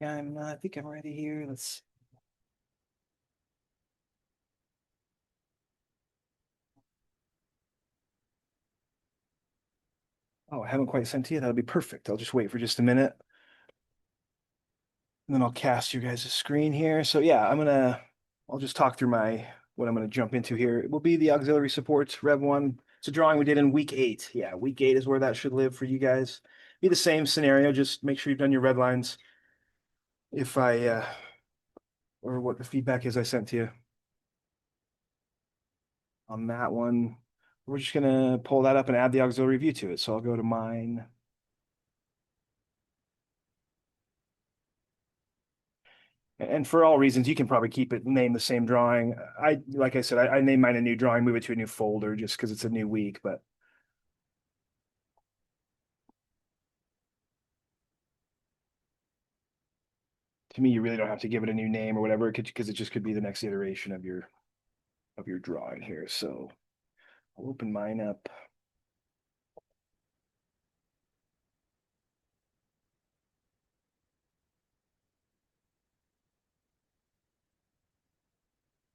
Yeah, I think I'm ready here. Let's. Oh, I haven't quite sent to you. That'll be perfect. I'll just wait for just a minute, and then I'll cast your guys' screen here. So yeah, I'll just talk through what I'm gonna jump into here. It will be the auxiliary supports, Rev1. It's a drawing we did in week 8. Yeah, week 8 is where that should live for you guys. Be the same scenario. Just make sure you've done your red lines. If I or what the feedback is I sent to you on that one. We're just gonna pull that up and add the auxiliary view to it. So I'll go to mine. And for all reasons, you can probably keep it, name the same drawing. Like I said, I name mine a new drawing, move it to a new folder just because it's a new week. But to me, you really don't have to give it a new name or whatever, because it just could be the next iteration of your drawing here. So I'll open mine up.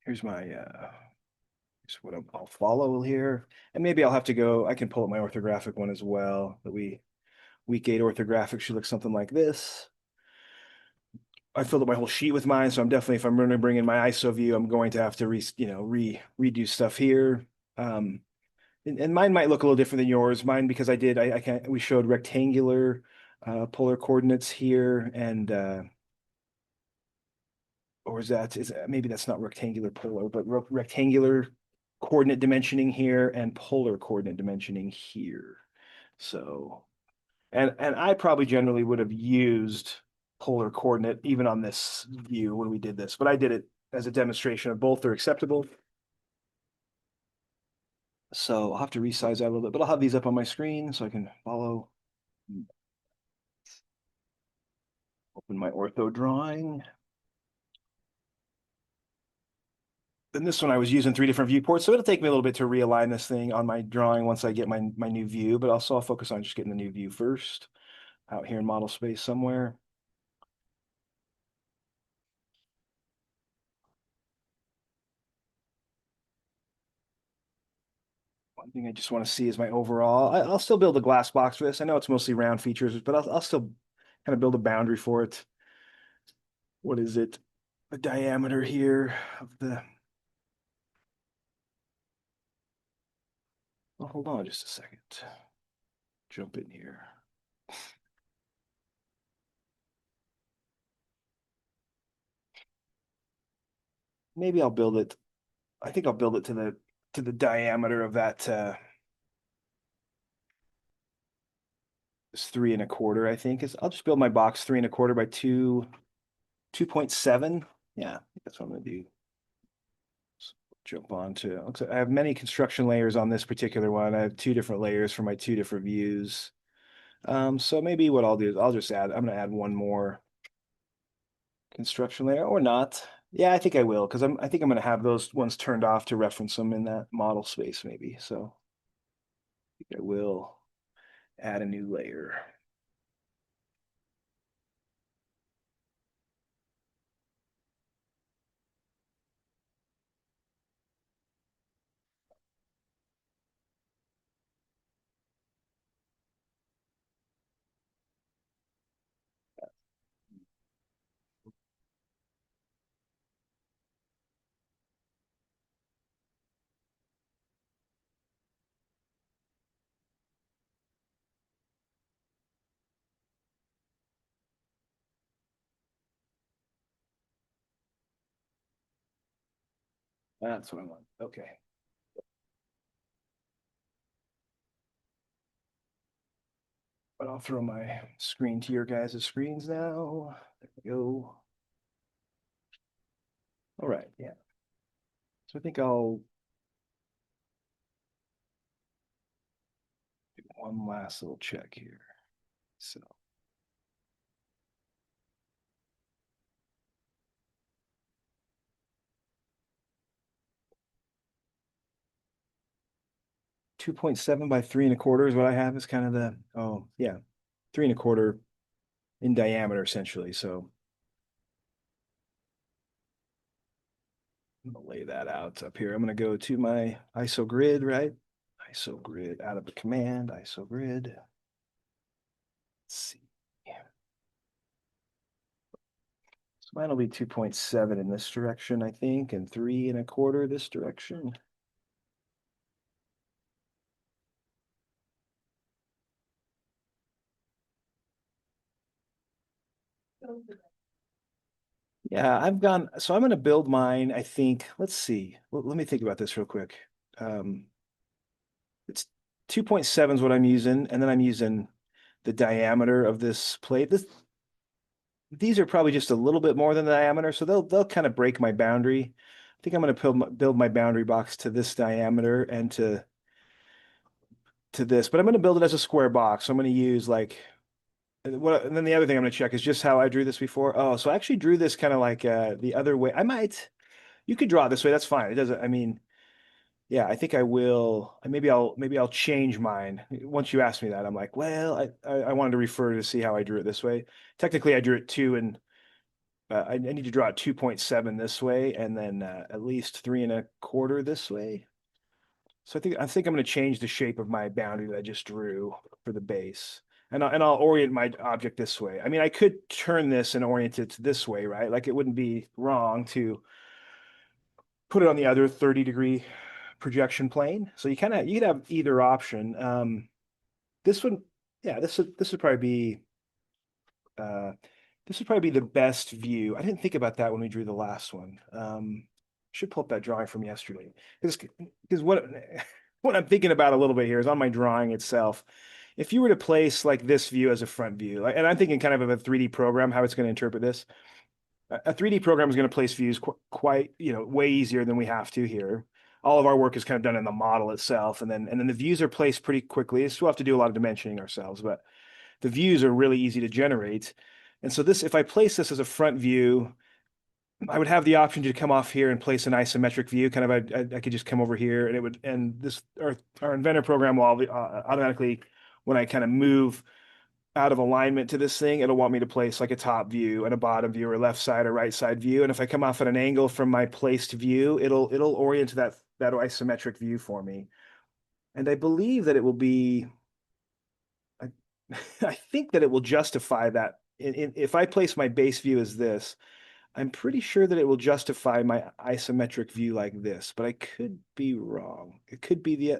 Here's here's what I'll follow here, and maybe I'll have to go. I can pull up my orthographic one as well. Week 8 orthographic should look something like this. I filled up my whole sheet with mine, so I'm definitely, if I'm going to bring in my ISO view, I'm going to have to redo stuff here. Um, and mine might look a little different than yours. Mine, because I can't, we showed rectangular polar coordinates here, and or is maybe that's not rectangular polar, but rectangular coordinate dimensioning here and polar coordinate dimensioning here. So, and I probably generally would have used polar coordinate even on this view when we did this, but I did it as a demonstration of both are acceptable. So I'll have to resize that a little bit, but I'll have these up on my screen so I can follow. Open my ortho drawing. Then this one I was using 3 different viewports, so it'll take me a little bit to realign this thing on my drawing once I get my new view, but also I'll focus on just getting the new view first out here in model space somewhere. One thing I just want to see is my overall. I'll still build a glass box for this. I know it's mostly round features, but I'll still kind of build a boundary for it. What is it? The diameter here of the. Oh, hold on just a second. Jump in here. Maybe I'll build it. I think I'll build it to the diameter of that. It's 3 1/4. I think is. I'll just build my box 3 1/4 by 2.7. Yeah, I think that's what I'm gonna do. Jump on to. Looks like I have many construction layers on this particular one. I have 2 different layers for my 2 different views. So maybe what I'll do is I'm gonna add one more construction layer or not. Yeah, I think I will, because I think I'm gonna have those ones turned off to reference them in that model space maybe. So I think I will add a new layer. That's what I want. Okay. But I'll throw my screen to your guys' screens now. There we go. All right, yeah. So I think I'll do one last little check here. So 2.7 by 3 1/4 is what I have is kind of oh yeah, 3 1/4 in diameter essentially. So I'm gonna lay that out up here. I'm gonna go to my ISO grid, right? ISO grid out of the command, ISO grid. Let's see. So mine will be 2.7 in this direction, I think, and 3.25 this direction. Yeah, so I'm going to build mine, I think. Let's see. Let me think about this real quick. Um, it's 2.7 is what I'm using, and then I'm using the diameter of this plate. These are probably just a little bit more than the diameter, so they'll kind of break my boundary. I think I'm going to build my boundary box to this diameter and to this, but I'm going to build it as a square box. So I'm going to use like and then the other thing I'm going to check is just how I drew this before. Oh, so I actually drew this kind of like the other way. You could draw it this way. That's fine. It doesn't, I mean, yeah, I think I will. Maybe I'll change mine. Once you asked me that, I'm like, well, I wanted to refer to see how I drew it this way. Technically, I drew it two and I need to draw it 2.7 this way and then at least 3.25 this way. So I think I'm going to change the shape of my boundary that I just drew for the base. And I'll orient my object this way. I mean, I could turn this and orient it this way, right? Like it wouldn't be wrong to put it on the other 30-degree projection plane. So you could have either option. This would, yeah, uh, this would probably be the best view. I didn't think about that when we drew the last one. Should pull up that drawing from yesterday because what I'm thinking about a little bit here is on my drawing itself. If you were to place like this view as a front view, and I'm thinking kind of a 3D program, how it's going to interpret this. A 3D program is going to place views quite, way easier than we have to here. All of our work is kind of done in the model itself, and then the views are placed pretty quickly. So we'll have to do a lot of dimensioning ourselves, but the views are really easy to generate. And so if I place this as a front view, I would have the option to come off here and place an isometric view. Kind of, I could just come over here, and our inventor program will automatically, when I kind of move out of alignment to this thing, it'll want me to place like a top view and a bottom view or left side or right side view. And if I come off at an angle from my placed view, it'll orient to that isometric view for me. And I believe that it will be, I, I think that it will justify that. If I place my base view as this, I'm pretty sure that it will justify my isometric view like this, but I could be wrong. It could be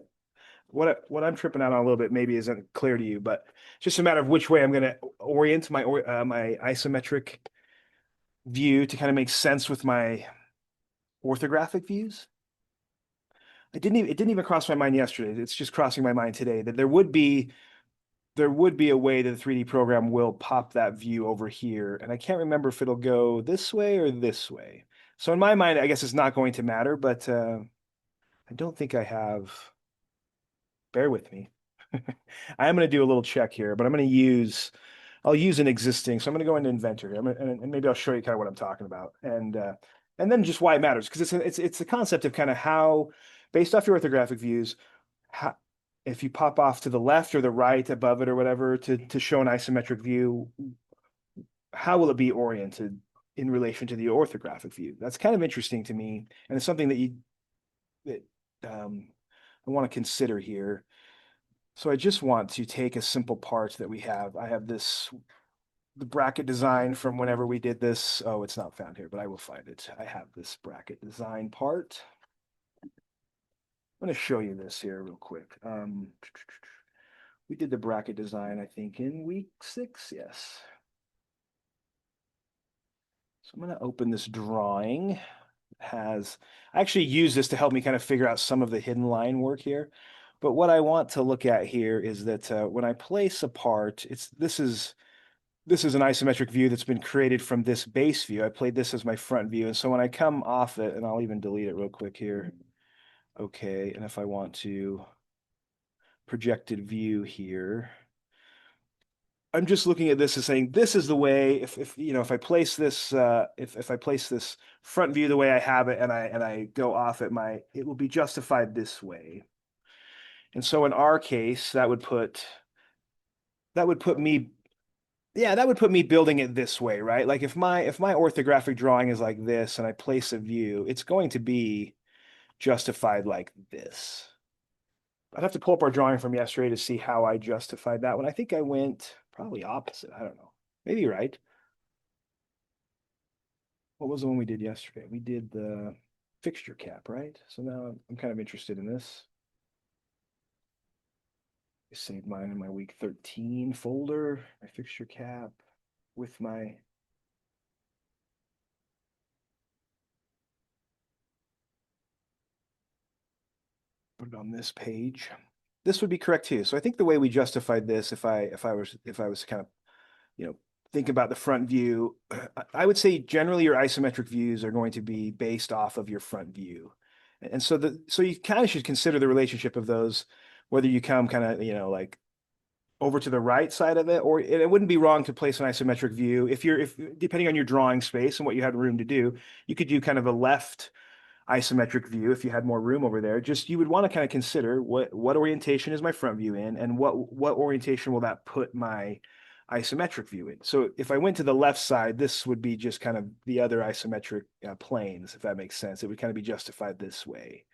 what I'm tripping out on a little bit maybe isn't clear to you, but it's just a matter of which way I'm going to orient my isometric view to kind of make sense with my orthographic views. It didn't even cross my mind yesterday. It's just crossing my mind today that there would be a way that the 3D program will pop that view over here, and I can't remember if it'll go this way or this way. So in my mind, I guess it's not going to matter, but I don't think I have. Bear with me. I am going to do a little check here, but I'll use an existing. So I'm going to go into Inventor here, and maybe I'll show you kind of what I'm talking about, and then just why it matters because it's the concept of kind of how, based off your orthographic views, how if you pop off to the left or the right above it or whatever to show an isometric view, how will it be oriented in relation to the orthographic view? That's kind of interesting to me, and it's something that I want to consider here. So I just want to take a simple part that we have. I have the bracket design from whenever we did this. Oh, it's not found here, but I will find it. I have this bracket design part. I'm going to show you this here real quick. We did the bracket design, I think, in week 6. Yes. So I'm going to open this drawing. I actually use this to help me kind of figure out some of the hidden line work here. But what I want to look at here is that when I place a part, this is an isometric view that's been created from this base view. I played this as my front view. And so when I come off it, and I'll even delete it real quick here. Okay, and if I want to projected view here, I'm just looking at this as saying this is the way. If I place this if I place this front view the way I have it, and I go off it, it will be justified this way. And so in our case, that would put me yeah, that would put me building it this way, right? Like if my orthographic drawing is like this and I place a view, it's going to be justified like this. I'd have to pull up our drawing from yesterday to see how I justified that one. I think I went probably opposite. I don't know. Maybe you're right. What was the one we did yesterday? We did the fixture cap, right? So now I'm kind of interested in this. I saved mine in my week 13 folder, my fixture cap with my put it on this page. This would be correct too. So I think the way we justified this, if I was kind of, you know, think about the front view, I would say generally your isometric views are going to be based off of your front view. And so you kind of should consider the relationship of those, whether you come kind of, like over to the right side of it, or it wouldn't be wrong to place an isometric view if depending on your drawing space and what you had room to do, you could do kind of a left isometric view if you had more room over there. Just you would want to kind of consider what orientation is my front view in, and what orientation will that put my isometric view in. So if I went to the left side, this would be just kind of the other isometric planes, if that makes sense. It would kind of be justified this way.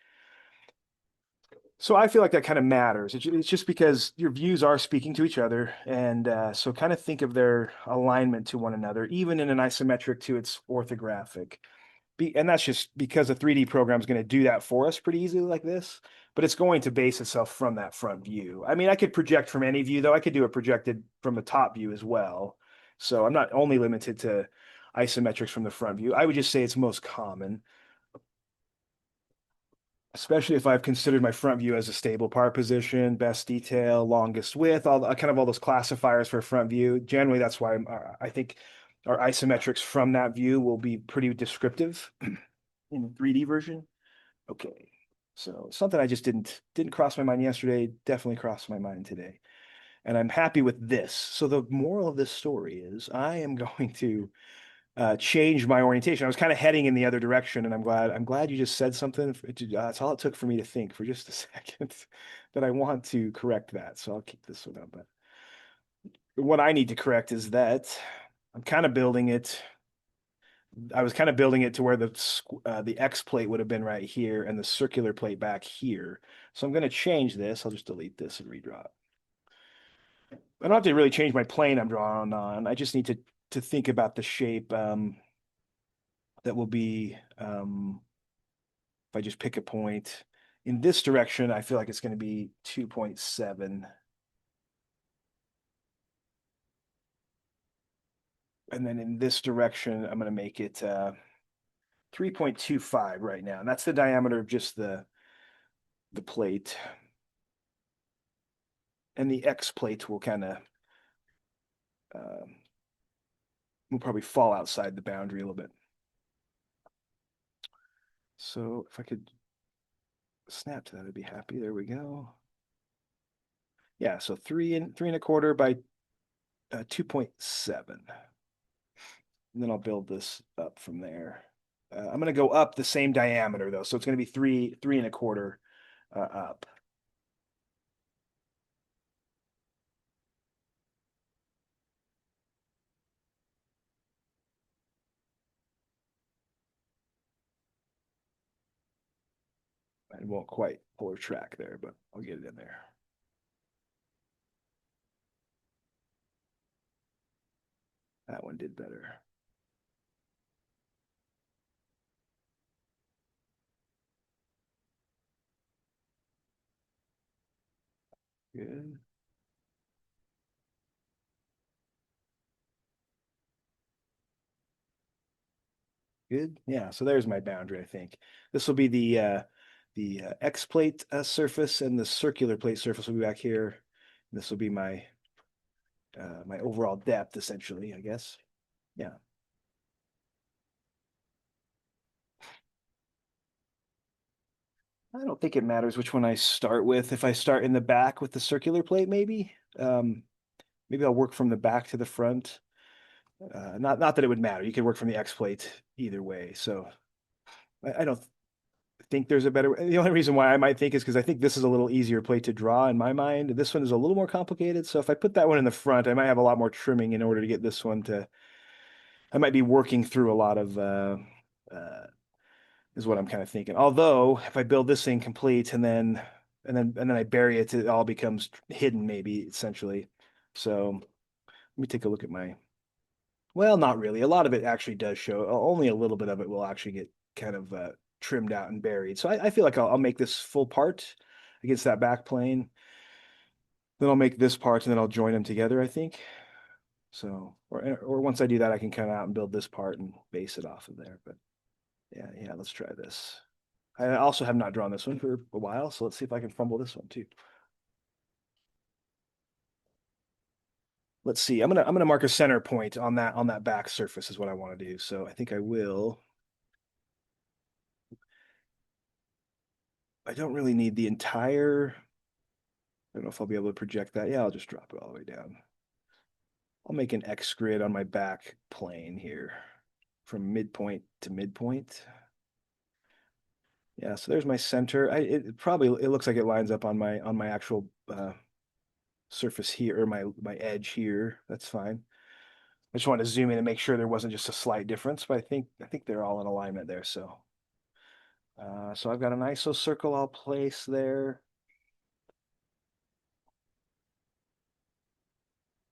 So I feel like that kind of matters. It's just because your views are speaking to each other, and so kind of think of their alignment to one another, even in an isometric to its orthographic. And that's just because a 3D program is going to do that for us pretty easily like this, but it's going to base itself from that front view. I mean, I could project from any view, though. I could do it projected from the top view as well. So I'm not only limited to isometrics from the front view. I would just say it's most common, especially if I've considered my front view as a stable part position, best detail, longest width, all those classifiers for a front view. Generally, that's why I think our isometrics from that view will be pretty descriptive in the 3D version. Okay. So something I just didn't cross my mind yesterday, definitely crossed my mind today. And I'm happy with this. So the moral of this story is I am going to change my orientation. I was kind of heading in the other direction, and I'm glad you just said something. That's all it took for me to think for just a second that I want to correct that. So I'll keep this one up. But what I need to correct is that I'm kind of building it. I was kind of building it to where the X plate would have been right here and the circular plate back here. So I'm going to change this. I'll just delete this and redraw it. I don't have to really change my plane I'm drawing on. I just need to think about the shape that will be if I just pick a point in this direction, I feel like it's going to be 2.7. And then in this direction, I'm going to make it 3.25 right now. And that's the diameter of just the plate. And the X plate will kind of will probably fall outside the boundary a little bit. So if I could snap to that, I'd be happy. There we go. Yeah, so 3.25 by 2.7. And then I'll build this up from there. I'm going to go up the same diameter though, so it's going to be 3.25 up. I won't quite pull a track there, but I'll get it in there. That one did better. Good. Good. Yeah, so there's my boundary, I think. This will be the X plate surface, and the circular plate surface will be back here. This will be my overall depth, essentially, I guess. Yeah. I don't think it matters which one I start with. If I start in the back with the circular plate, maybe I'll work from the back to the front. Not that it would matter. You could work from the X plate either way. So I don't think there's a better, the only reason why I might think is because I think this is a little easier plate to draw in my mind. This one is a little more complicated. So if I put that one in the front, I might have a lot more trimming in order to get this one to, I might be working through a lot of, uh, is what I'm kind of thinking. Although if I build this thing complete and then I bury it, it all becomes hidden maybe essentially. So let me take a look at my, well, not really. A lot of it actually does show. Only a little bit of it will actually get kind of trimmed out and buried. So I feel like I'll make this full part against that back plane. Then I'll make this part and then I'll join them together, I think. So, or once I do that, I can come out and build this part and base it off of there. But yeah, let's try this. I also have not drawn this one for a while, so let's see if I can fumble this one too. Let's see. I'm gonna mark a center point on that back surface is what I want to do. So I think I will. I don't really need the entire. I don't know if I'll be able to project that. Yeah, I'll just drop it all the way down. I'll make an X grid on my back plane here from midpoint to midpoint. Yeah, so there's my center. It looks like it lines up on my actual surface here or my edge here. That's fine. I just wanted to zoom in and make sure there wasn't just a slight difference, but I think they're all in alignment there. So I've got an ISO circle I'll place there.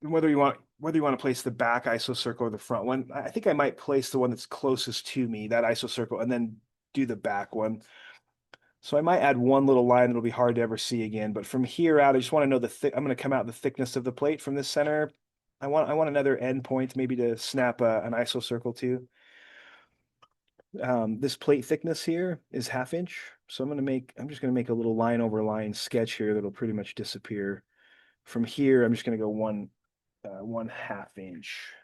Whether you want to place the back ISO circle or the front one, I think I might place the one that's closest to me, that ISO circle, and then do the back one. So I might add one little line that'll be hard to ever see again. But from here out, I just want to know I'm going to come out the thickness of the plate from this center. I want another end point maybe to snap an ISO circle to. This plate thickness here is 1/2 inch. So I'm just gonna make a little line over line sketch here that'll pretty much disappear. From here, I'm just gonna go 1/2 inch.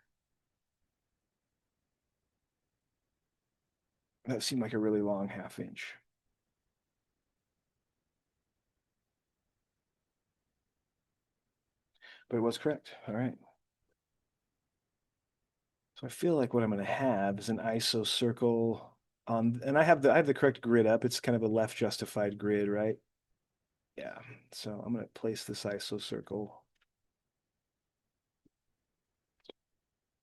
That seemed like a really long 1/2 inch. But it was correct. All right. So I feel like what I'm gonna have is an ISO circle on, and I have the correct grid up. It's kind of a left justified grid, right? Yeah. So I'm gonna place this ISO circle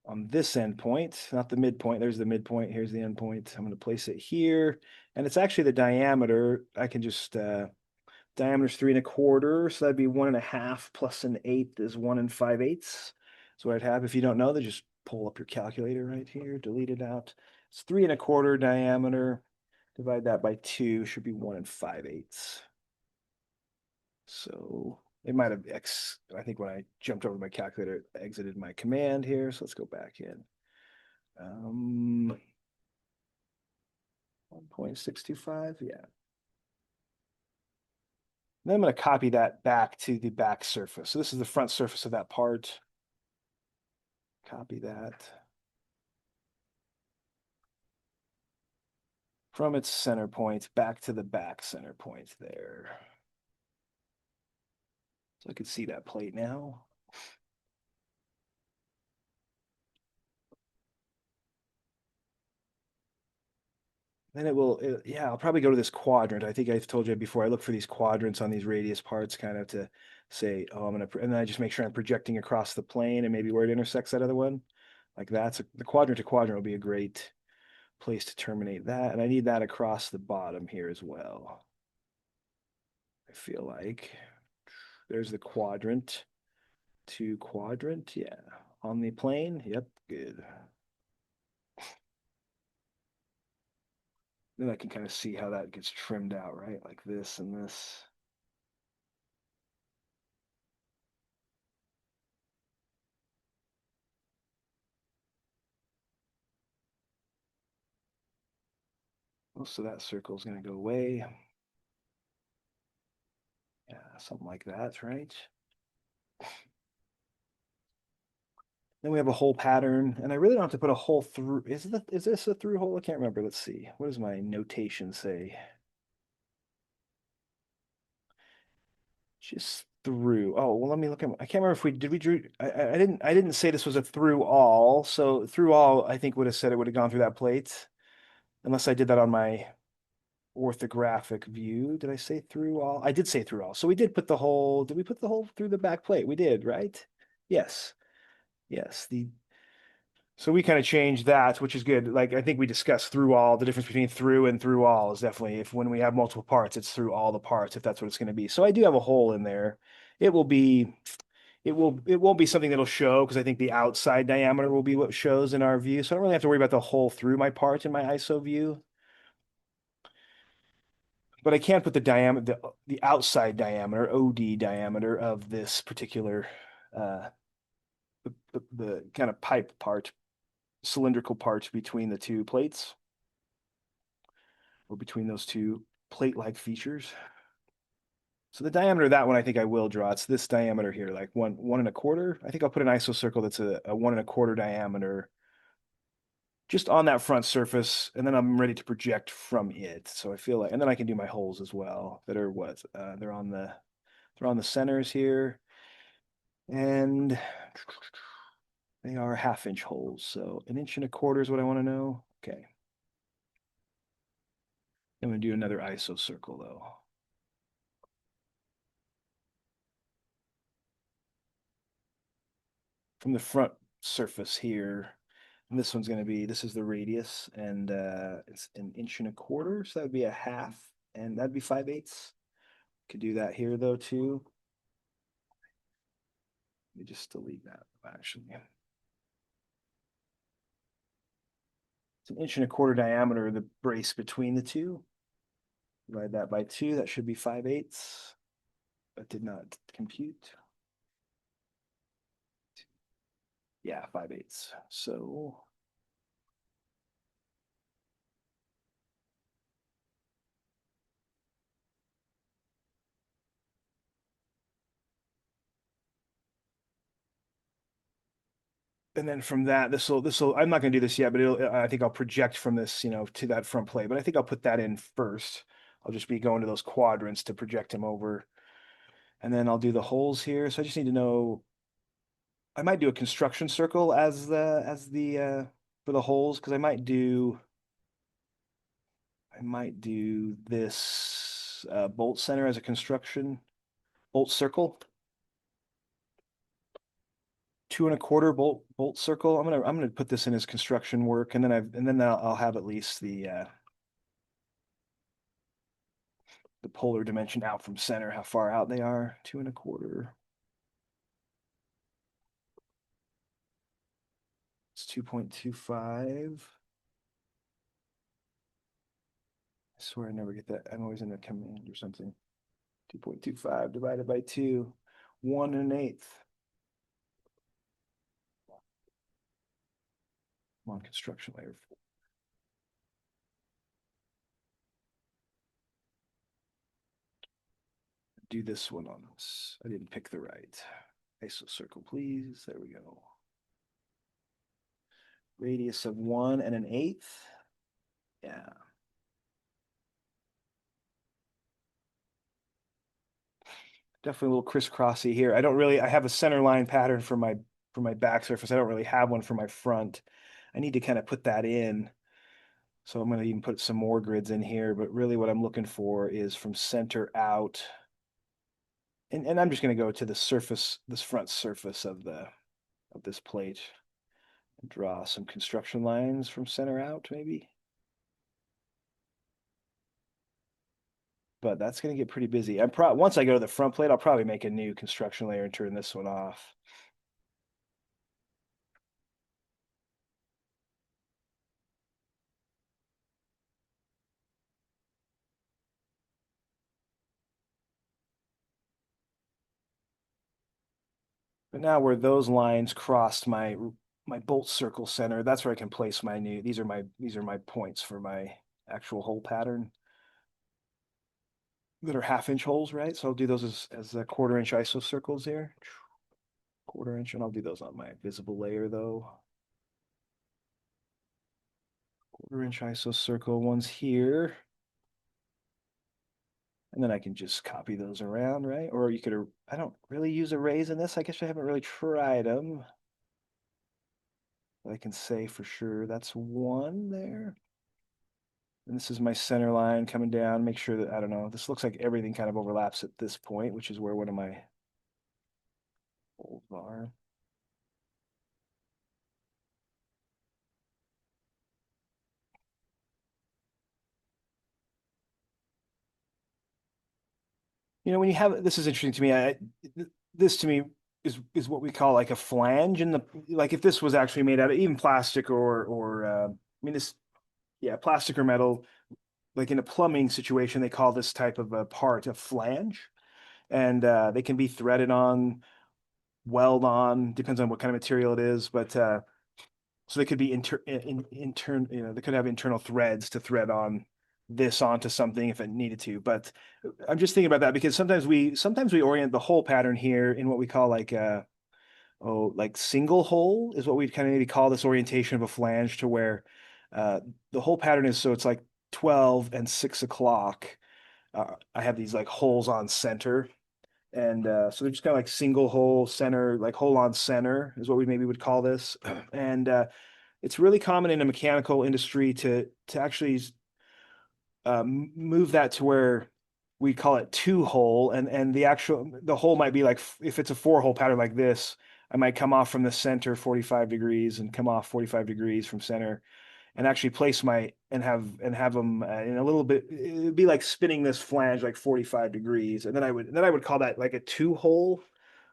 on this endpoint, not the midpoint. There's the midpoint. Here's the endpoint. I'm going to place it here. And it's actually the diameter. I can just, diameter's 3 1/4. So that'd be 1 1/2 plus an eighth is 1 5/8. So what I'd have, if you don't know, then just pull up your calculator right here, delete it out. It's 3 1/4 diameter. Divide that by 2, should be 1 5/8. So it might have I think when I jumped over my calculator, it exited my command here. So let's go back in. 1.625, yeah. Then I'm going to copy that back to the back surface. So this is the front surface of that part. Copy that. From its center point back to the back center point there. So I can see that plate now. Then yeah, I'll probably go to this quadrant. I think I've told you before, I look for these quadrants on these radius parts kind of to say, oh, and then I just make sure I'm projecting across the plane and maybe where it intersects that other one. Like that. So the quadrant to quadrant will be a great place to terminate that. And I need that across the bottom here as well. I feel like there's the quadrant to quadrant. Yeah. On the plane. Yep. Good. Then I can kind of see how that gets trimmed out, right? Like this and this. Most of that circle is going to go away. Yeah, something like that, right? Then we have a hole pattern, and I really don't have to put a hole through. Is this a through hole? I can't remember. Let's see. What does my notation say? Just through. Oh, well, let me look at. I can't remember if we drew. I didn't say this was a through all. So through all, I think would have said it would have gone through that plate, unless I did that on my. orthographic view. Did I say through all? I did say through all. So we did put the hole, did we put the hole through the back plate? We did, right? Yes. Yes. So we kind of changed that, which is good. Like I think we discussed through all, the difference between through and through all is definitely if when we have multiple parts, it's through all the parts, if that's what it's going to be. So I do have a hole in there. It will be, it won't be something that'll show because I think the outside diameter will be what shows in our view. So I don't really have to worry about the hole through my part in my ISO view. But I can put the diameter, the outside diameter, OD diameter of this particular, uh, the kind of pipe part, cylindrical part between the two plates or between those two plate-like features. So the diameter of that one, I think I will draw. It's this diameter here, like one and a quarter. I think I'll put an iso circle that's a 1 1/4 diameter just on that front surface, and then I'm ready to project from it. So I feel like, and then I can do my holes as well that are what they're on the centers here, and they are 1/2 inch holes. So 1 1/4 inch is what I want to know. Okay. I'm gonna do another iso circle though. From the front surface here. And this one's going to be, this is the radius, and it's 1 1/4 inch. So that would be a half, and that'd be 5/8. Could do that here though too. Let me just delete that actually. It's 1 1/4 inch diameter, the brace between the two. Divide that by 2, that should be 5/8. That did not compute. Yeah, 5/8. So and then from that, this will, I'm not going to do this yet, but I think I'll project from this, to that front plate, but I think I'll put that in first. I'll just be going to those quadrants to project him over. And then I'll do the holes here. So I just need to know, I might do a construction circle as the for the holes, because I might do this bolt center as a construction bolt circle. 2 1/4 bolt circle. I'm gonna put this in as construction work, and then I'll have at least the polar dimension out from center, how far out they are. 2 1/4. It's 2.25. I swear I never get that. I'm always in a command or something. 2.25 divided by 2, 1 1/8. Come on, construction layer. Do this one on this. I didn't pick the right. ISO circle, please. There we go. Radius of 1 1/8. Yeah. Definitely a little crisscrossy here. I have a center line pattern for my back surface. I don't really have one for my front. I need to kind of put that in. So I'm going to even put some more grids in here, but really what I'm looking for is from center out. And I'm just going to go to the surface, this front surface of this plate, and draw some construction lines from center out, maybe. But that's going to get pretty busy. Once I go to the front plate, I'll probably make a new construction layer and turn this one off. But now where those lines crossed my bolt circle center, that's where I can place my new, these are my points for my actual hole pattern that are 1/2 inch holes, right? So I'll do those as 1/4 inch iso circles here. 1/4 inch, and I'll do those on my visible layer though. 1/4 inch iso circle ones here. And then I can just copy those around, right? Or you could, I don't really use arrays in this. I guess I haven't really tried them. I can say for sure that's one there. And this is my center line coming down. Make sure that, I don't know, this looks like everything kind of overlaps at this point, which is where one of my holes are. When you have, this is interesting to me. This to me is what we call like a flange in the, like if this was actually made out of even plastic or I mean this, yeah, plastic or metal, like in a plumbing situation, they call this type of a part a flange, and they can be threaded on, weld on, depends on what kind of material it is, but so they could be intern, they could have internal threads to thread on this onto something if it needed to. But I'm just thinking about that because sometimes we orient the whole pattern here in what we call like like single hole is what we'd kind of maybe call this orientation of a flange, to where uh the whole pattern is, so it's like 12 and 6 o'clock. I have these like holes on center, and so they're just kind of like single hole center, like hole on center is what we maybe would call this. And it's really common in the mechanical industry to actually move that to where we call it two hole, and the hole might be like, if it's a four hole pattern like this, I might come off from the center 45 degrees and come off 45 degrees from center, and actually place my and have them in a little bit. It'd be like spinning this flange like 45 degrees, and then I would call that like a two hole,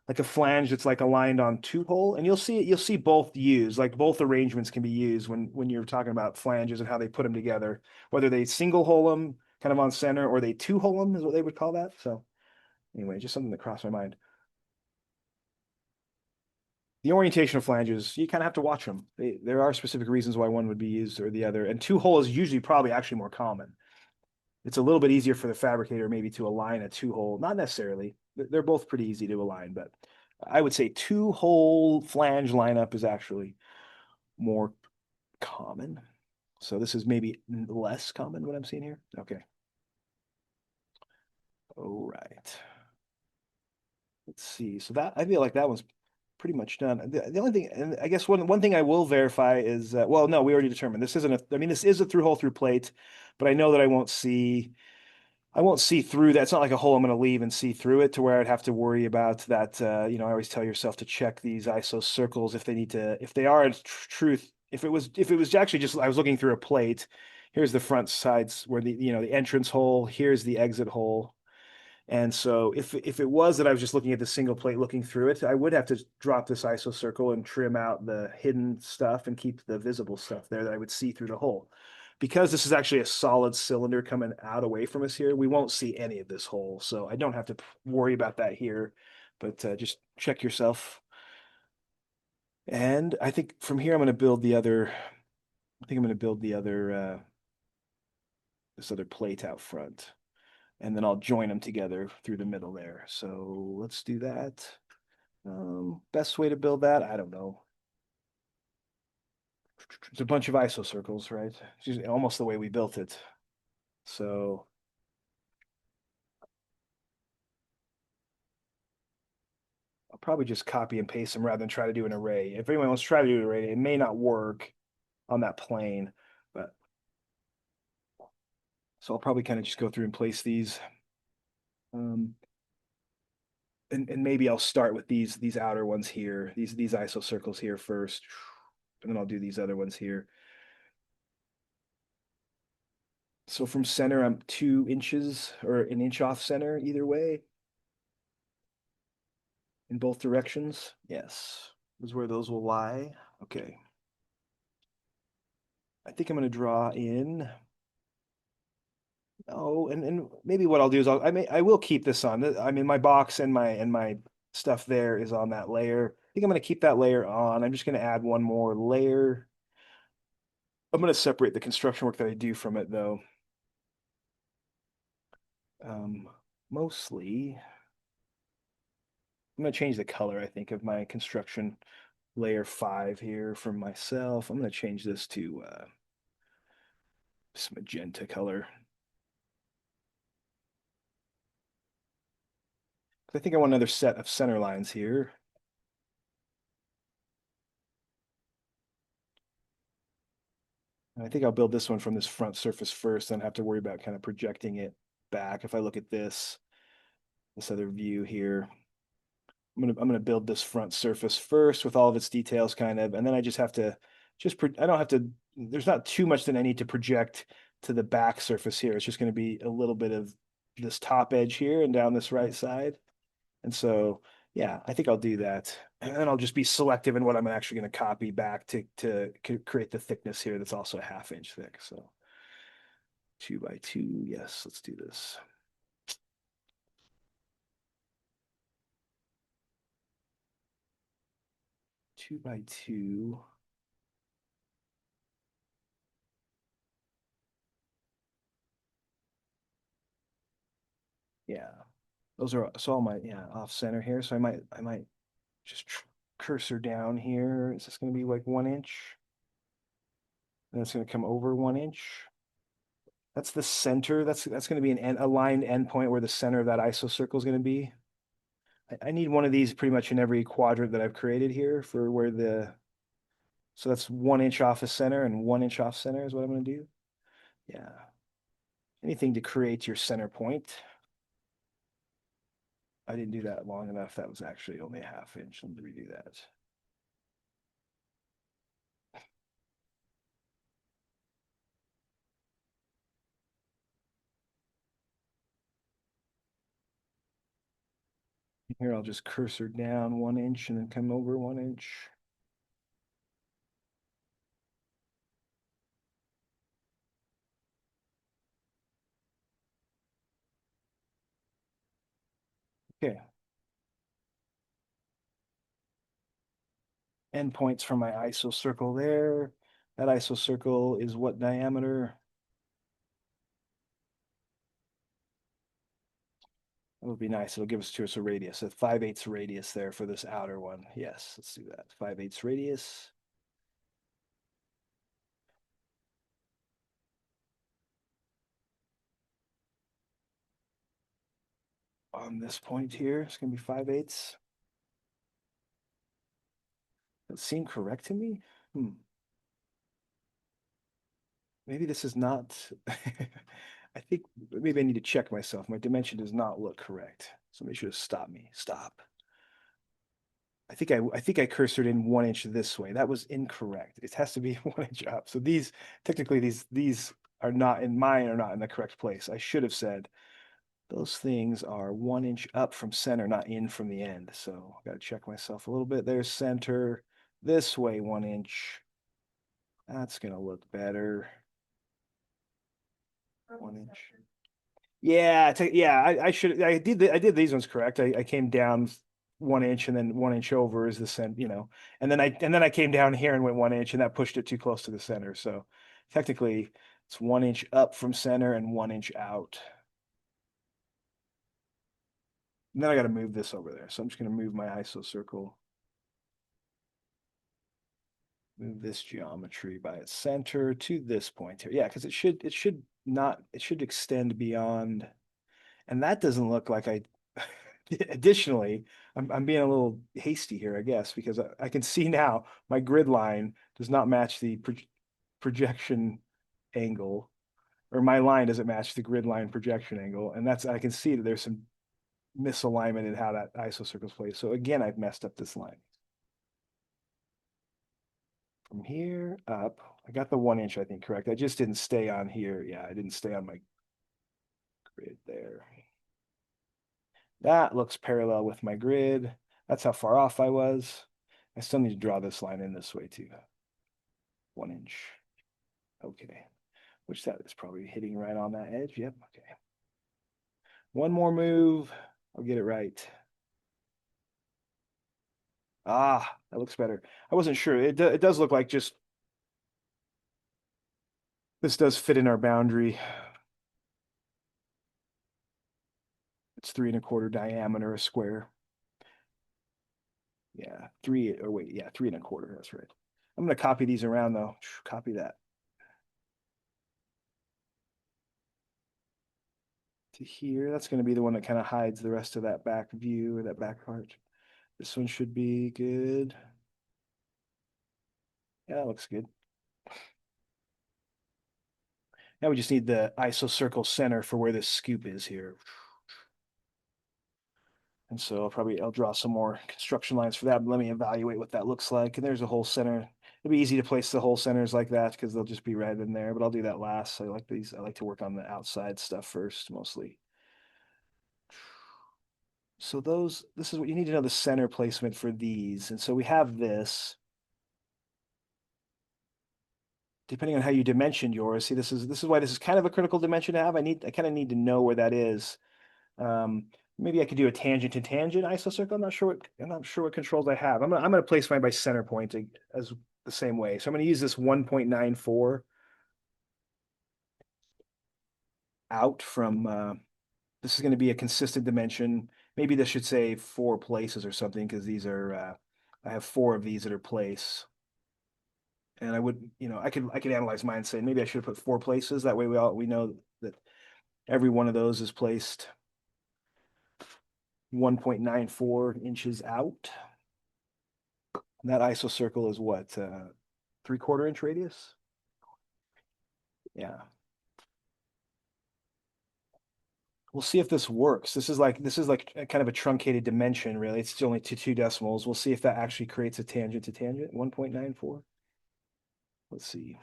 like a flange that's like aligned on two hole. And you'll see both used, like both arrangements can be used when you're talking about flanges and how they put them together, whether they single hole them kind of on center or they two hole them is what they would call that. So anyway, just something that crossed my mind. The orientation of flanges, you kind of have to watch them. There are specific reasons why one would be used or the other, and two hole is usually probably actually more common. It's a little bit easier for the fabricator maybe to align a two hole, not necessarily. They're both pretty easy to align, but I would say two hole flange lineup is actually more common. So this is maybe less common what I'm seeing here. Okay. All right. Let's see. So that, I feel like that one's pretty much done. The only thing, and I guess one thing I will verify is, well, no, we already determined this isn't a. I mean, this is a through hole through plate, but I know that I won't see through that. It's not like a hole I'm going to leave and see through it to where I'd have to worry about that. I always tell yourself to check these ISO circles if they need to, if they are truth. If it was actually just I was looking through a plate. Here's the front sides where the entrance hole. Here's the exit hole. And so if it was that I was just looking at the single plate looking through it, I would have to drop this ISO circle and trim out the hidden stuff and keep the visible stuff there that I would see through the hole. Because this is actually a solid cylinder coming out away from us here, we won't see any of this hole. So I don't have to worry about that here, but just check yourself. And I think from here, I think I'm going to build this other plate out front, and then I'll join them together through the middle there. So let's do that. Best way to build that, I don't know. It's a bunch of ISO circles, right? It's almost the way we built it. So I'll probably just copy and paste them rather than try to do an array. If anyone wants to try to do an array, it may not work on that plane, but so I'll probably kind of just go through and place these. Um, and maybe I'll start with these outer ones here, these ISO circles here first, and then I'll do these other ones here. So from center, I'm 2 inches or an inch off center either way in both directions. Yes, is where those will lie. Okay. I think I'm going to draw in. Oh, and maybe what I'll do is I will keep this on. I mean, my box and my stuff there is on that layer. I think I'm going to keep that layer on. I'm just going to add one more layer. I'm going to separate the construction work that I do from it though. Um, Mostly, I'm going to change the color, I think, of my construction layer 5 here for myself. I'm going to change this to this magenta color. I think I want another set of center lines here. I think I'll build this one from this front surface first, then have to worry about kind of projecting it back. If I look at this other view here, I'm gonna build this front surface first with all of its details kind of, and then I just have to I don't have to, there's not too much that I need to project to the back surface here. It's just going to be a little bit of this top edge here and down this right side. And so, yeah, I think I'll do that. And then I'll just be selective in what I'm actually going to copy back to create the thickness here that's also a ½ inch thick. So 2 by 2, yes, let's do this. 2 by 2. Yeah, those are so all my, yeah, off center here. So I might just cursor down here. Is this going to be like 1 inch? And it's going to come over 1 inch. That's the center. That's going to be an aligned endpoint where the center of that iso circle is going to be. I need one of these pretty much in every quadrant that I've created here for where so that's 1 inch off of center and 1 inch off center is what I'm going to do. Yeah. Anything to create your center point. I didn't do that long enough. That was actually only a ½ inch. Let me redo that. Here, I'll just cursor down 1 inch and then come over 1 inch. Okay. Endpoints from my iso circle there. That iso circle is what diameter? That would be nice. It'll give us a radius, a 5/8 radius there for this outer one. Yes, let's do that. 5/8 radius. On this point here, it's going to be 5/8. Does that seem correct to me? Maybe this is not. I think maybe I need to check myself. My dimension does not look correct. Somebody should have stopped me. Stop. I think I cursored in 1 inch this way. That was incorrect. It has to be 1 inch up. So these technically these are not in mine are not in the correct place. I should have said those things are 1 inch up from center, not in from the end. So I got to check myself a little bit. There's center this way 1 inch. That's gonna look better. 1 inch. Yeah, yeah. I did these ones correct. I came down 1 inch and then 1 inch over is the center. And then I came down here and went 1 inch and that pushed it too close to the center. So technically it's 1 inch up from center and 1 inch out. And then I got to move this over there. So I'm just going to move my iso circle. Move this geometry by its center to this point here. Yeah, because it should extend beyond. And that doesn't look like additionally, I'm being a little hasty here, I guess, because I can see now my grid line does not match the projection angle, or my line doesn't match the grid line projection angle. And I can see that there's some misalignment in how that iso circle's placed. So again, I've messed up this line. From here up, I got the 1 inch, I think, correct. I just didn't stay on here. Yeah, I didn't stay on my grid there. That looks parallel with my grid. That's how far off I was. I still need to draw this line in this way too. 1 inch. Okay. Which that is probably hitting right on that edge. Yep. Okay. One more move. I'll get it right. Ah, that looks better. I wasn't sure. It does look like just this does fit in our boundary. It's 3¼ diameter, a square. Yeah, wait, yeah, 3¼ that's right. I'm gonna copy these around though. Copy that. To here, that's gonna be the one that kind of hides the rest of that back view or that back part. This one should be good. Yeah, that looks good. Now we just need the isocircle center for where this scoop is here. And so I'll draw some more construction lines for that, but let me evaluate what that looks like. And there's a hole center. It'll be easy to place the hole centers like that because they'll just be right in there, but I'll do that last. I like these. I like to work on the outside stuff first, mostly. So this is what you need to know, the center placement for these. And so we have this. Depending on how you dimension yours, see, this is why this is kind of a critical dimension to have. I kind of need to know where that is. Maybe I could do a tangent to tangent isocircle. I'm not sure what controls I have. I'm gonna place mine by center point as the same way. So I'm gonna use this 1.94 out from this is gonna be a consistent dimension. Maybe this should say 4 places or something because these are I have 4 of these that are place. And I would, I could analyze mine and say maybe I should have put 4 places. That way we know that every one of those is placed 1.94 inches out. And that isocircle is what, 3/4 inch radius? Yeah. We'll see if this works. This is like a kind of a truncated dimension, really. It's only two decimals. We'll see if that actually creates a tangent to tangent, 1.94. Let's see.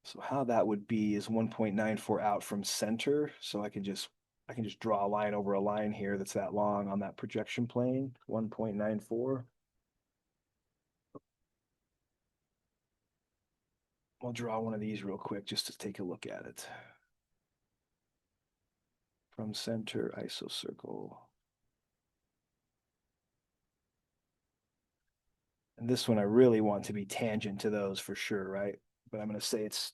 So how that would be is 1.94 out from center. So I can just draw a line over a line here that's that long on that projection plane, 1.94. I'll draw one of these real quick just to take a look at it. From center, isocircle. And this one I really want to be tangent to those for sure, right? But I'm going to say it's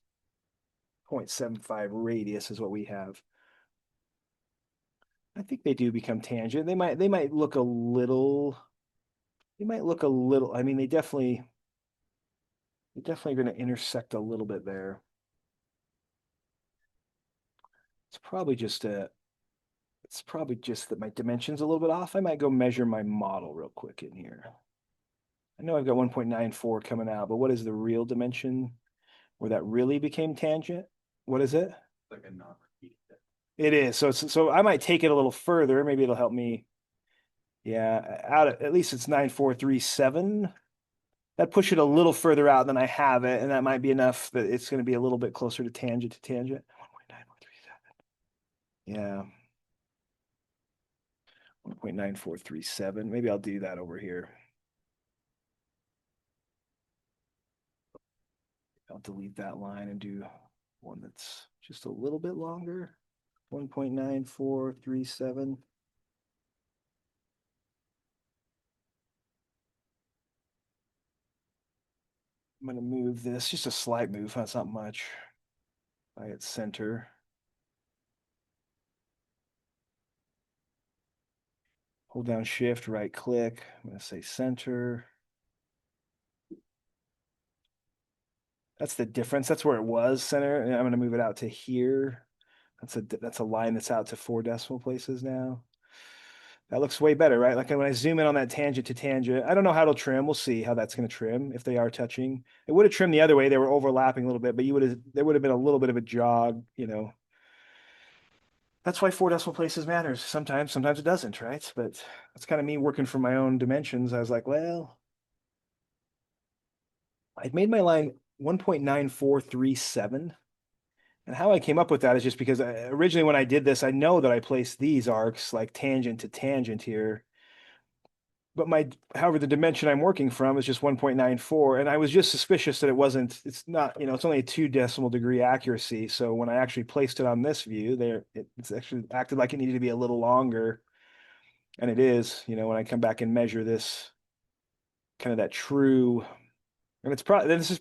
0.75 radius is what we have. I think they do become tangent. They might look a little, I mean, they're definitely going to intersect a little bit there. It's probably just that my dimension's a little bit off. I might go measure my model real quick in here. I know I've got 1.94 coming out, but what is the real dimension where that really became tangent? What is it? Like a non-repeat. It is. So I might take it a little further. Maybe it'll help me. Yeah, at least it's 9437. That push it a little further out than I have it, and that might be enough that it's going to be a little bit closer to tangent to tangent. 1.9437. Yeah. 1.9437. Maybe I'll do that over here. I'll delete that line and do one that's just a little bit longer. 1.9437. I'm going to move this, just a slight move, that's not much, by its center. Hold down shift, right click. I'm going to say center. That's the difference. That's where it was center. And I'm going to move it out to here. That's a line that's out to 4 decimal places now. That looks way better, right? Like when I zoom in on that tangent to tangent, I don't know how it'll trim. We'll see how that's going to trim if they are touching. It would have trimmed the other way. They were overlapping a little bit, but there would have been a little bit of a jog, That's why 4 decimal places matters. Sometimes it doesn't, right? But that's kind of me working for my own dimensions. I was like, well, I'd made my line 1.9437. And how I came up with that is just because originally when I did this, I know that I placed these arcs like tangent to tangent here. But however, the dimension I'm working from is just 1.94. And I was just suspicious that it's not, it's only a 2 decimal degree accuracy. So when I actually placed it on this view there, it's actually acted like it needed to be a little longer. And it is, when I come back and measure this, kind of that true, and this is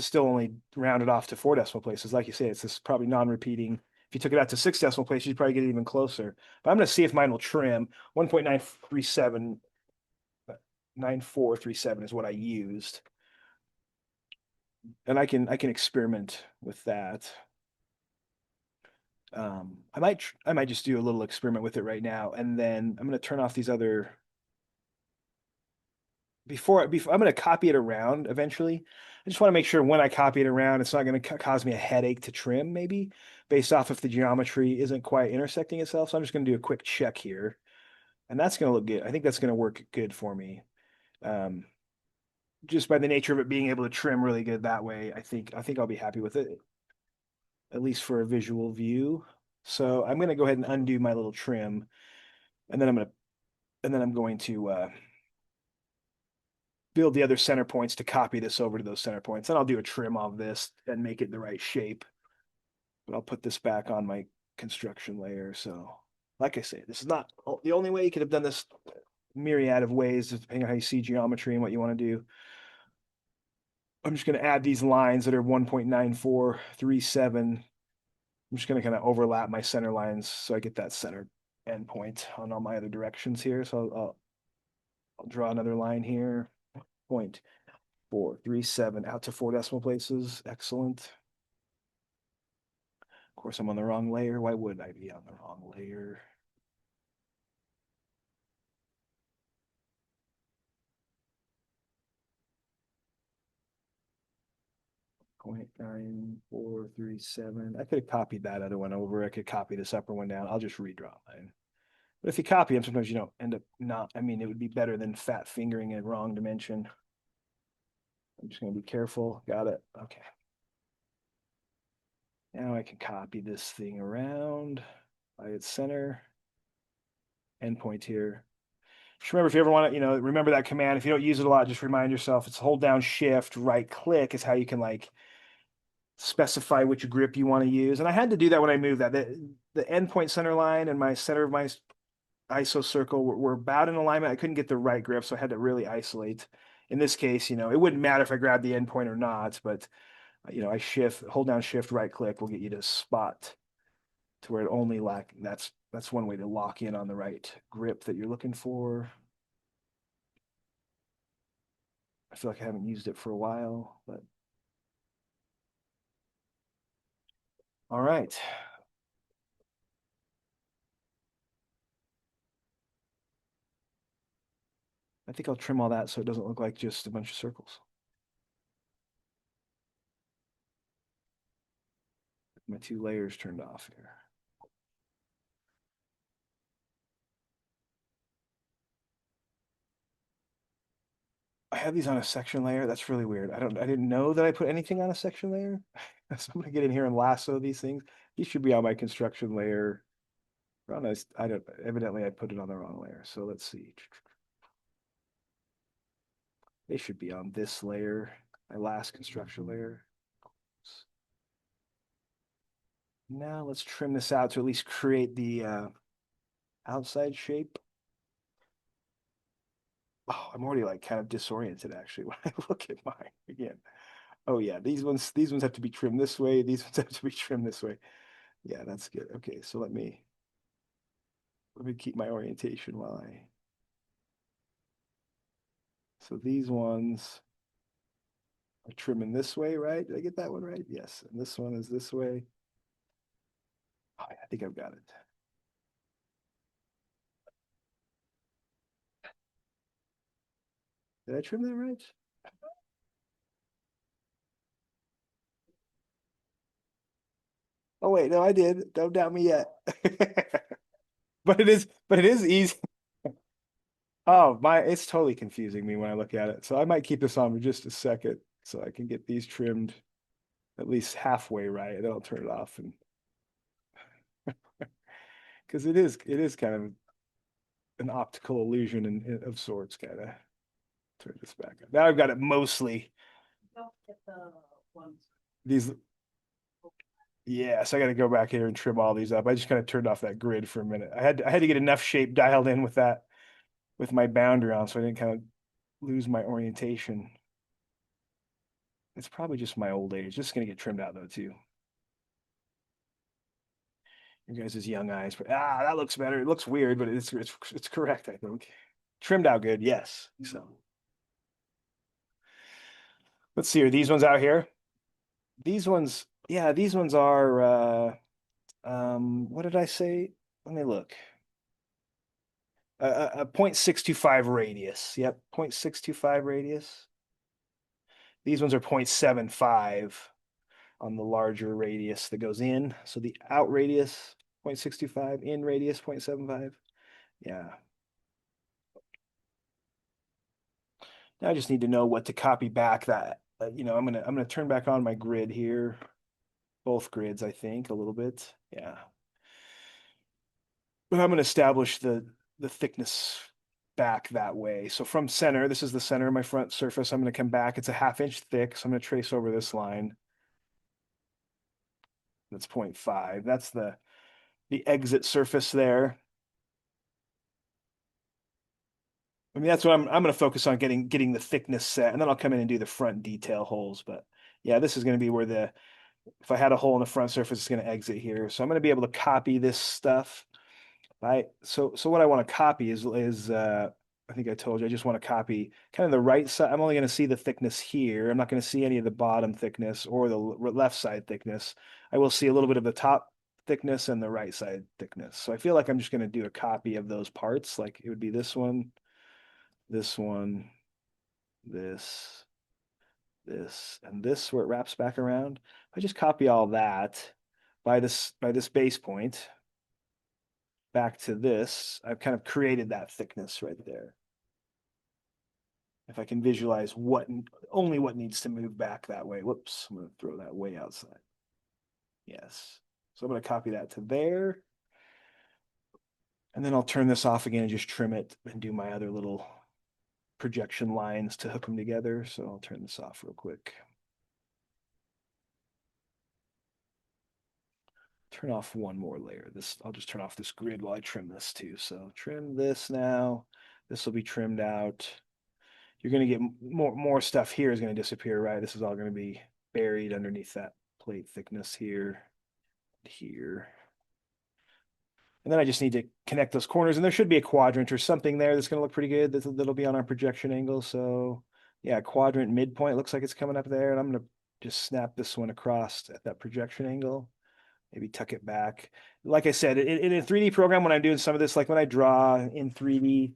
still only rounded off to 4 decimal places. Like you say, it's this probably non-repeating. If you took it out to 6 decimal places, you'd probably get it even closer. But I'm going to see if mine will trim. 1.937, 9437 is what I used. And I can experiment with that. I might just do a little experiment with it right now, and then I'm going to turn off these other. Before I'm going to copy it around eventually. I just want to make sure when I copy it around, it's not going to cause me a headache to trim, maybe based off if the geometry isn't quite intersecting itself. So I'm just going to do a quick check here, and that's going to look good. I think that's going to work good for me. Um, just by the nature of it being able to trim really good that way, I think I'll be happy with it, at least for a visual view. So I'm going to go ahead and undo my little trim, and then I'm going to build the other center points to copy this over to those center points. And I'll do a trim of this and make it the right shape. But I'll put this back on my construction layer. So like I say, this is not the only way you could have done this. Myriad of ways depending on how you see geometry and what you want to do. I'm just going to add these lines that are 1.9437. I'm just going to kind of overlap my center lines so I get that center endpoint on all my other directions here. So I'll draw another line here. 0.437 out to 4 decimal places. Excellent. Of course, I'm on the wrong layer. Why would I be on the wrong layer? Point 9437. I could have copied that other one over. I could copy this upper one down. I'll just redraw mine. But if you copy them, sometimes you don't end up not. I mean, it would be better than fat fingering a wrong dimension. I'm just going to be careful. Got it. Okay. Now I can copy this thing around by its center. Endpoint here. Just remember, if you ever want to, remember that command. If you don't use it a lot, just remind yourself it's hold down shift, right click is how you can like specify which grip you want to use. And I had to do that when I moved that. The endpoint center line and my center of my ISO circle were about in alignment. I couldn't get the right grip, so I had to really isolate. In this case, it wouldn't matter if I grabbed the endpoint or not, but I hold down shift, right click will get you to spot to where it only that's one way to lock in on the right grip that you're looking for. I feel like I haven't used it for a while, but all right. I think I'll trim all that so it doesn't look like just a bunch of circles. My 2 layers turned off here. I have these on a section layer. That's really weird. I didn't know that I put anything on a section layer. So I'm gonna get in here and lasso these things. These should be on my construction layer. Evidently I put it on the wrong layer. So let's see. They should be on this layer, my last construction layer. Now let's trim this out to at least create the outside shape. Oh, I'm already like kind of disoriented actually when I look at mine again. Oh yeah, these ones have to be trimmed this way. These ones have to be trimmed this way. Yeah, that's good. Okay, so let me keep my orientation while I. So these ones are trimming this way, right? Did I get that one right? Yes. And this one is this way. Oh, I think I've got it. Did I trim that right? Oh wait, no, I did. Don't doubt me yet. But it is easy. Oh, it's totally confusing me when I look at it. So I might keep this on for just a second so I can get these trimmed at least halfway right. And then I'll turn it off and because it is kind of an optical illusion of sorts, kind of. Turn this back up. Now I've got it mostly. These, yeah, so I got to go back here and trim all these up. I just kind of turned off that grid for a minute. I had to get enough shape dialed in with that, with my boundary on, so I didn't kind of lose my orientation. It's probably just my old age. Just gonna get trimmed out though too. You guys' young eyes, but that looks better. It looks weird, but it's correct, I think. Trimmed out good, yes. So let's see, are these ones out here? These ones, yeah, these ones are what did I say? Let me look. A 0.625 radius. Yep, 0.625 radius. These ones are 0.75 on the larger radius that goes in. So the out radius, 0.625, in radius, 0.75. Yeah. Now I just need to know what to copy back that, I'm gonna turn back on my grid here. Both grids, I think, a little bit. Yeah. But I'm gonna establish the thickness back that way. So from center, this is the center of my front surface. I'm gonna come back. It's a 1/2 inch thick, so I'm gonna trace over this line. That's 0.5. That's the exit surface there. I mean, that's what I'm going to focus on getting the thickness set, and then I'll come in and do the front detail holes. But yeah, this is going to be where if I had a hole in the front surface, it's going to exit here. So I'm going to be able to copy this stuff. Right. So what I want to copy is I think I told you, I just want to copy kind of the right side. I'm only going to see the thickness here. I'm not going to see any of the bottom thickness or the left side thickness. I will see a little bit of the top thickness and the right side thickness. So I feel like I'm just going to do a copy of those parts. Like it would be this one, this one, this, this, and this where it wraps back around. I just copy all that by this base point back to this, I've kind of created that thickness right there. If I can visualize only what needs to move back that way. Whoops, I'm going to throw that way outside. Yes. So I'm going to copy that to there. And then I'll turn this off again and just trim it and do my other little projection lines to hook them together. So I'll turn this off real quick. Turn off one more layer. I'll just turn off this grid while I trim this too. So trim this now. This will be trimmed out. You're going to get more stuff here is going to disappear, right? This is all going to be buried underneath that plate thickness here, here. And then I just need to connect those corners, and there should be a quadrant or something there that's going to look pretty good. That'll be on our projection angle. So yeah, quadrant midpoint looks like it's coming up there, and I'm going to just snap this one across at that projection angle. Maybe tuck it back. Like I said, in a 3D program, when I'm doing some of this, like when I draw in 3D,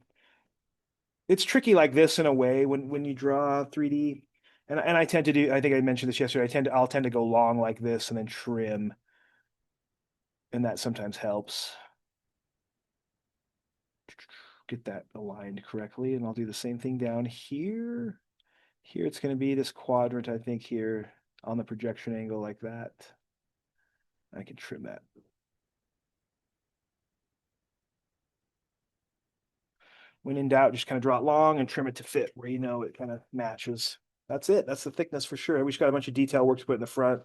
it's tricky like this in a way when you draw 3D. And I tend to do, I think I mentioned this yesterday, I'll tend to go long like this and then trim. And that sometimes helps get that aligned correctly. And I'll do the same thing down here. Here it's going to be this quadrant, I think, here on the projection angle like that. I can trim that. When in doubt, just kind of draw it long and trim it to fit where you know it kind of matches. That's it. That's the thickness for sure. We just got a bunch of detail work to put in the front.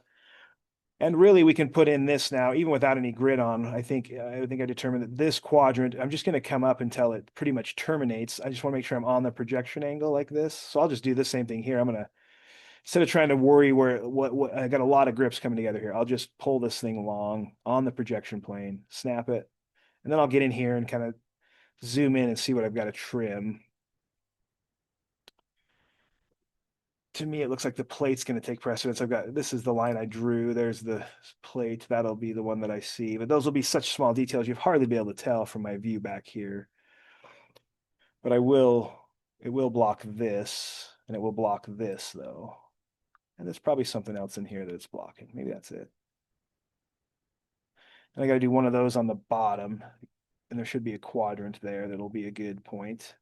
And really, we can put in this now, even without any grid on. I think I determined that this quadrant, I'm just going to come up until it pretty much terminates. I just want to make sure I'm on the projection angle like this. So I'll just do the same thing here. I'm going to, instead of trying to worry what I got a lot of grips coming together here, I'll just pull this thing along on the projection plane, snap it, and then I'll get in here and kind of zoom in and see what I've got to trim. To me, it looks like the plate's going to take precedence. This is the line I drew. There's the plate. That'll be the one that I see. But those will be such small details, you'll hardly be able to tell from my view back here. But it will block this, and it will block this, though. And there's probably something else in here that it's blocking. Maybe that's it. And I got to do one of those on the bottom, and there should be a quadrant there that'll be a good point.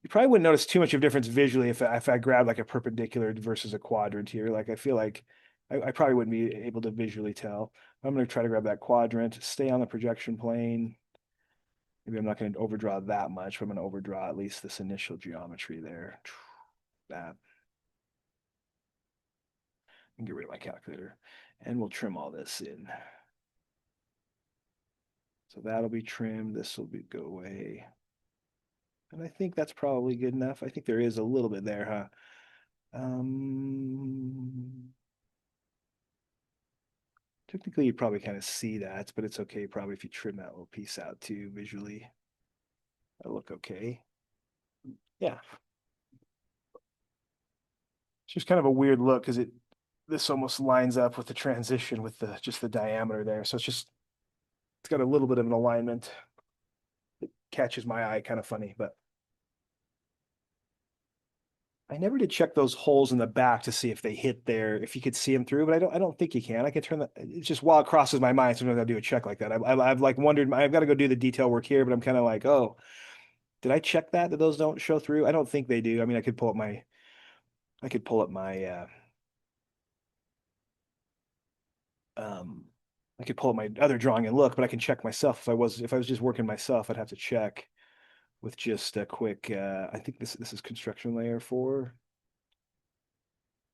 You probably wouldn't notice too much of a difference visually if I grab like a perpendicular versus a quadrant here. Like I feel like I probably wouldn't be able to visually tell. I'm going to try to grab that quadrant, stay on the projection plane. Maybe I'm not going to overdraw that much, but I'm going to overdraw at least this initial geometry there. That. And get rid of my calculator. And we'll trim all this in. So that'll be trimmed. This will go away. And I think that's probably good enough. I think there is a little bit there, huh? Technically, you probably kind of see that, but it's okay probably if you trim that little piece out too visually. That'll look okay. Yeah. It's just kind of a weird look because this almost lines up with the transition with just the diameter there. So it's got a little bit of an alignment. It catches my eye kind of funny, but I never did check those holes in the back to see if they hit there, if you could see them through, but I don't think you can. I can turn that. It's just while it crosses my mind, sometimes I'll do a check like that. I've like wondered, I've got to go do the detail work here, but I'm kind of like, oh, did I check that those don't show through? I don't think they do. I mean, I could pull up my, um, I could pull up my other drawing and look, but I can check myself. If I was just working myself, I'd have to check with just a quick, I think this is construction layer 4.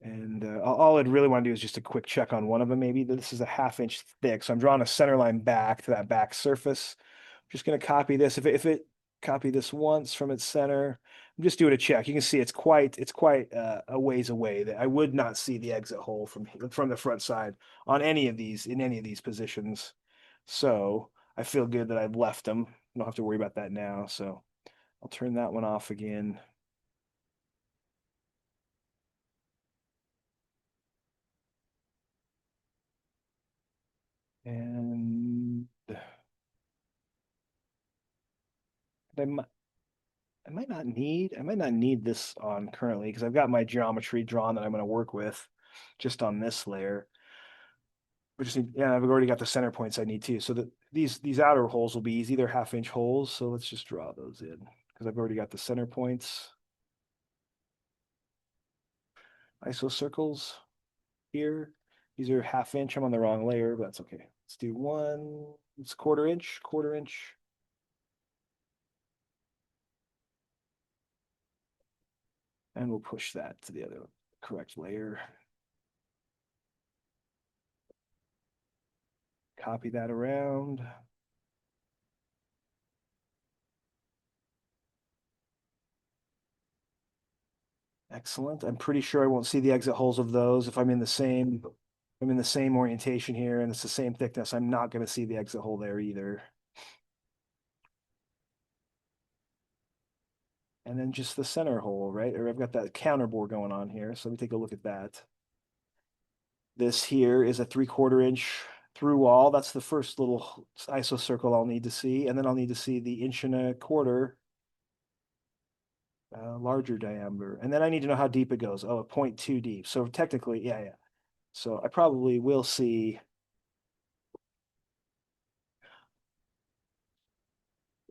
And all I'd really want to do is just a quick check on one of them. Maybe this is a 1/2 inch thick. So I'm drawing a center line back to that back surface. I'm just going to copy this. If it copy this once from its center, I'm just doing a check. You can see it's quite a ways away. That I would not see the exit hole from the front side on any of these in any of these positions. So I feel good that I've left them. I don't have to worry about that now. So I'll turn that one off again. And I might, I might not need this on currently because I've got my geometry drawn that I'm going to work with just on this layer. Yeah, I've already got the center points I need too. So that these outer holes will be easy. They're 1/2 inch holes. So let's just draw those in because I've already got the center points. ISO circles here. These are 1/2 inch. I'm on the wrong layer, but that's okay. Let's do one. It's 1/4 inch, 1/4 inch. And we'll push that to the other correct layer. Copy that around. Excellent. I'm pretty sure I won't see the exit holes of those if I'm in the same orientation here and it's the same thickness. I'm not going to see the exit hole there either. And then just the center hole, right? Or I've got that counterbore going on here. So let me take a look at that. This here is a 3/4 inch through wall. That's the first little iso circle I'll need to see. And then I'll need to see the 1.25 inch larger diameter. And then I need to know how deep it goes. Oh, 0.2 deep. So technically, yeah. So I probably will see.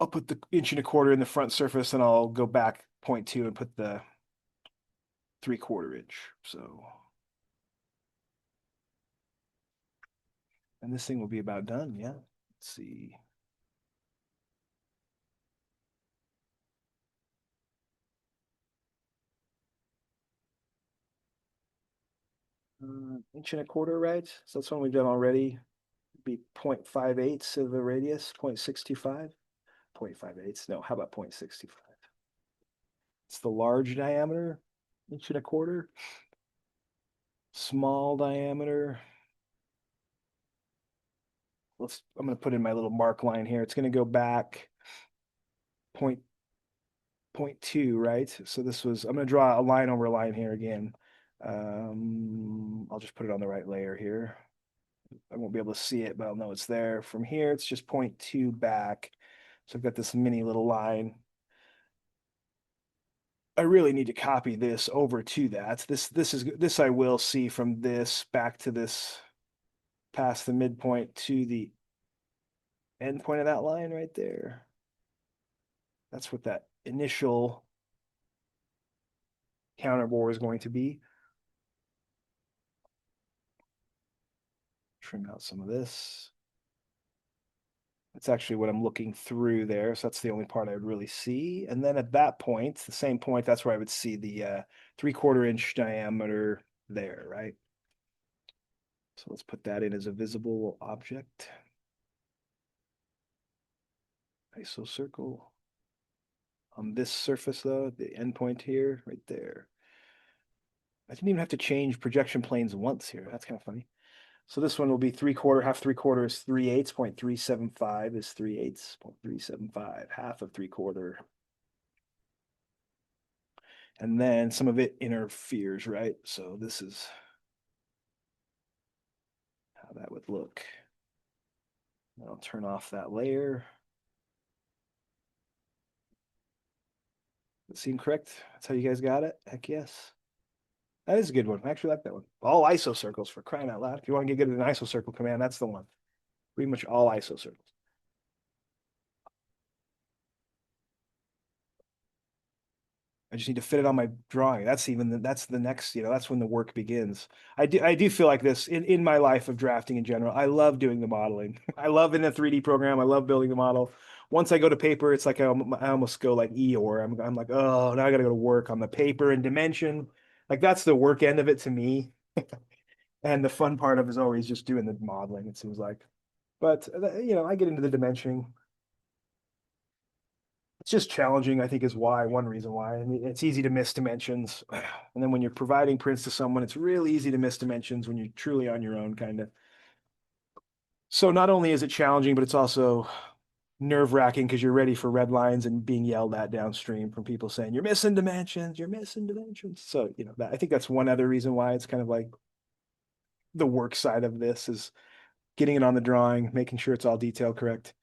I'll put the 1.25 inch in the front surface and I'll go back 0.2 and put the 3/4 inch. So, and this thing will be about done. Yeah. Let's see. 1.25 inch, right? So that's one we've done already. Be 0.58 of the radius, 0.625, 0.58. No, how about 0.65? It's the large diameter, 1.25 inch. Small diameter. I'm going to put in my little mark line here. It's going to go back 0.2, right? So I'm going to draw a line over a line here again. I'll just put it on the right layer here. I won't be able to see it, but I'll know it's there. From here, it's just 0.2 back. So I've got this mini little line. I really need to copy this over to that. This I will see from this back to this, past the midpoint to the end point of that line right there. That's what that initial counterbore is going to be. Trim out some of this. That's actually what I'm looking through there. So that's the only part I would really see. And then at that point, the same point, that's where I would see the 3/4 inch diameter there, right? So let's put that in as a visible object. ISO circle. On this surface though, the endpoint here, right there. I didn't even have to change projection planes once here. That's kind of funny. So this one will be 3/4, half 3/4 is 3/8, 0.375 is 3/8, 0.375, half of 3/4. And then some of it interferes, right? So this is how that would look. I'll turn off that layer. That seem correct? That's how you guys got it? Heck yes. That is a good one. I actually like that one. All ISO circles, for crying out loud. If you want to get good at an ISO circle command, that's the one. Pretty much all ISO circles. I just need to fit it on my drawing. That's the next, that's when the work begins. I do feel like this in my life of drafting in general. I love doing the modeling. I love in a 3D program. I love building the model. Once I go to paper, it's like I almost go like Eeyore. I'm like, oh, now I got to go to work on the paper and dimension. Like that's the work end of it to me. And the fun part of it is always just doing the modeling, it seems like. But I get into the dimensioning. It's just challenging, I think, is why one reason why. I mean, it's easy to miss dimensions. And then when you're providing prints to someone, it's really easy to miss dimensions when you're truly on your own, kind of. So not only is it challenging, but it's also nerve-wracking because you're ready for red lines and being yelled at downstream from people saying, you're missing dimensions, you're missing dimensions. So, I think that's one other reason why it's kind of like the work side of this is getting it on the drawing, making sure it's all detail correct.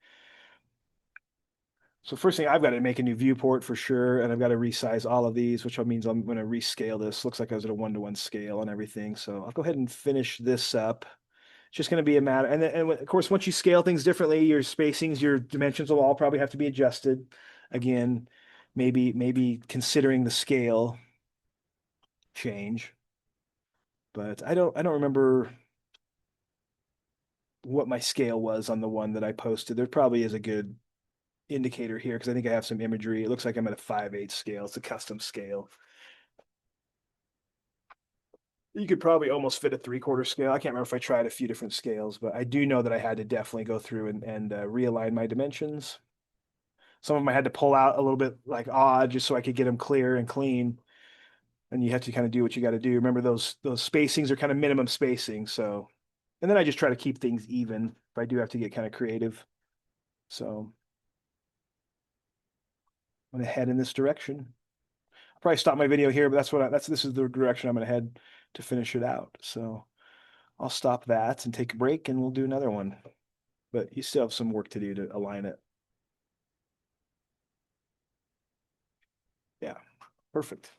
So first thing, I've got to make a new viewport for sure, and I've got to resize all of these, which means I'm going to rescale this. Looks like I was at a 1-to-1 scale and everything. So I'll go ahead and finish this up. It's just going to be a matter, and of course, once you scale things differently, your spacings, your dimensions will all probably have to be adjusted. Again, maybe considering the scale change, but I don't remember what my scale was on the one that I posted. There probably is a good indicator here because I think I have some imagery. It looks like I'm at a 5/8 scale. It's a custom scale. You could probably almost fit a 3/4 scale. I can't remember if I tried a few different scales, but I do know that I had to definitely go through and realign my dimensions. Some of them I had to pull out a little bit like odd just so I could get them clear and clean. And you have to kind of do what you got to do. Remember those spacings are kind of minimum spacing. So, and then I just try to keep things even if I do have to get kind of creative. So I'm gonna head in this direction. I'll probably stop my video here, but this is the direction I'm gonna head to finish it out. So I'll stop that and take a break and we'll do another one. But you still have some work to do to align it. Yeah, perfect.